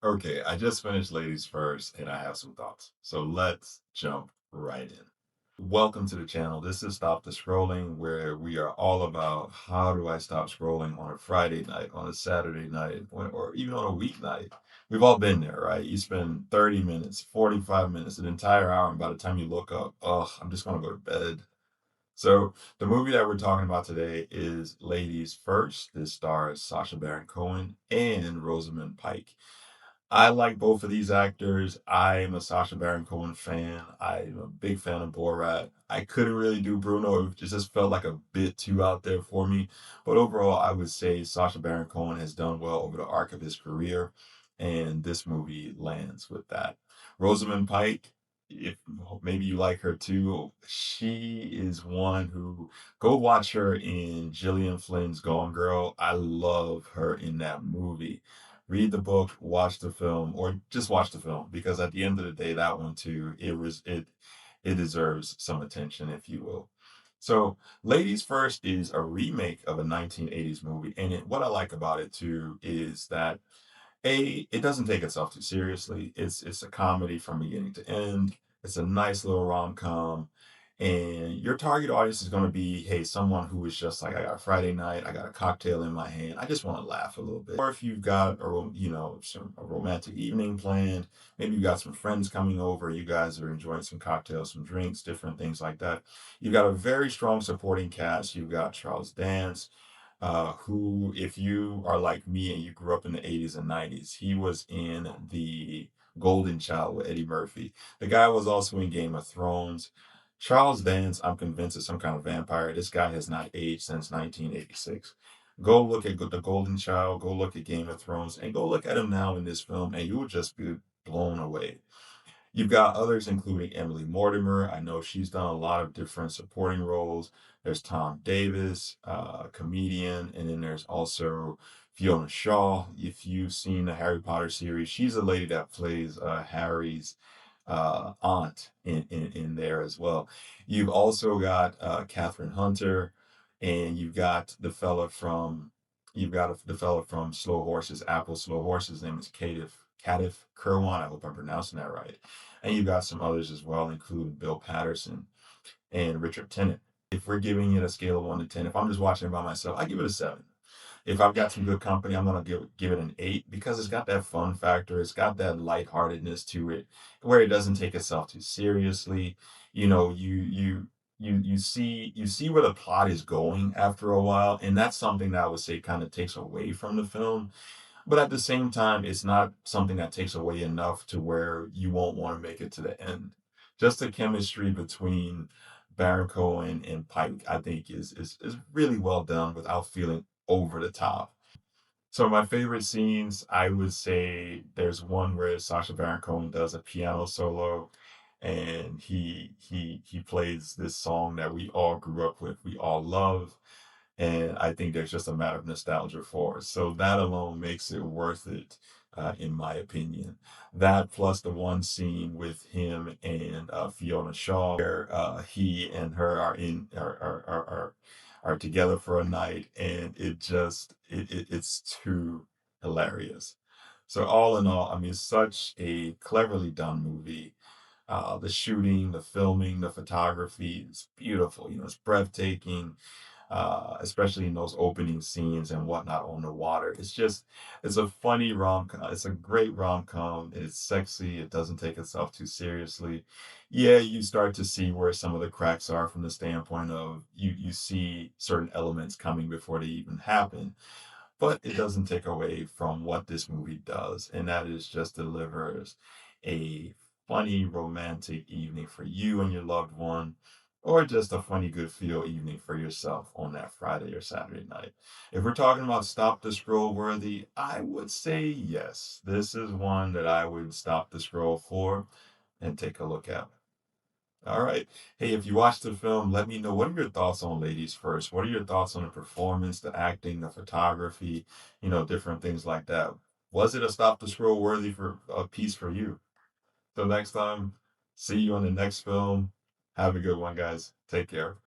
Okay, I just finished Ladies First and I have some thoughts. So let's jump right in. Welcome to the channel. This is Stop the Scrolling, where we are all about how do I stop scrolling on a Friday night, on a Saturday night, or even on a weeknight. We've all been there, right? You spend 30 minutes, 45 minutes, an entire hour, and by the time you look up, oh, I'm just going to go to bed. So the movie that we're talking about today is Ladies First. This stars Sacha Baron Cohen and Rosamund Pike. I like both of these actors. I am a Sacha Baron Cohen fan. I'm a big fan of Borat. I couldn't really do Bruno. It just felt like a bit too out there for me. But overall, I would say Sacha Baron Cohen has done well over the arc of his career, and this movie lands with that. Rosamund Pike, if maybe you like her too, she is one who go watch her in Gillian Flynn's Gone Girl. I love her in that movie. Read the book, watch the film, or just watch the film because at the end of the day, that one too, it deserves some attention, if you will. So, Ladies First is a remake of a 1980s movie, and what I like about it too is that it doesn't take itself too seriously. It's a comedy from beginning to end. It's a nice little rom-com. And your target audience is going to be, hey, someone who is just like, I got a Friday night, I got a cocktail in my hand, I just want to laugh a little bit. Or if you've got a romantic evening planned, maybe you got some friends coming over, you guys are enjoying some cocktails, some drinks, different things like that. You've got a very strong supporting cast. You've got Charles Dance, who, if you are like me and you grew up in the 80s and 90s, he was in the Golden Child with Eddie Murphy. The guy was also in Game of Thrones. Charles Dance, I'm convinced, is some kind of vampire. This guy has not aged since 1986. Go look at The Golden Child, go look at Game of Thrones, and go look at him now in this film, and you will just be blown away. You've got others, including Emily Mortimer. I know she's done a lot of different supporting roles. There's Tom Davis, comedian, and then there's also Fiona Shaw. If you've seen the Harry Potter series, she's a lady that plays Harry's aunt in there as well. You've also got Catherine Hunter, and the fella from Slow Horses, Apple Slow Horses. His name is Catif Kirwan. I hope I'm pronouncing that right. And you've got some others as well, including Bill Patterson and Richard Tennant. If we're giving it a scale of 1 to 10, if I'm just watching it by myself, I give it a 7. If I've got some good company, I'm gonna give it an 8 because it's got that fun factor. It's got that lightheartedness to it, where it doesn't take itself too seriously. You know, you see where the plot is going after a while, and that's something that I would say kind of takes away from the film. But at the same time, it's not something that takes away enough to where you won't want to make it to the end. Just the chemistry between Baron Cohen and Pike, I think, is really well done without feeling over the top. So my favorite scenes, I would say there's one where Sacha Baron Cohen does a piano solo and he plays this song that we all grew up with, we all love. And I think there's just a matter of nostalgia for us. So that alone makes it worth it, in my opinion. That plus the one scene with him and Fiona Shaw, where he and her are together for a night, and it's too hilarious. So all in all, I mean, such a cleverly done movie. The shooting, the filming, the photography is beautiful. You know, it's breathtaking, especially in those opening scenes and whatnot on the water. It's a funny rom-com. It's a great rom-com. It's sexy. It doesn't take itself too seriously. Yeah, you start to see where some of the cracks are from the standpoint of you see certain elements coming before they even happen, but it doesn't take away from what this movie does, and that is just delivers a funny romantic evening for you and your loved one, or just a funny good feel evening for yourself on that Friday or Saturday night. If we're talking about stop the scroll worthy, I would say yes. This is one that I would stop the scroll for and take a look at. All right. Hey, if you watched the film, let me know, what are your thoughts on Ladies First? What are your thoughts on the performance, the acting, the photography, different things like that? Was it a stop the scroll worthy for a piece for you? Till next time, see you on the next film. Have a good one, guys. Take care.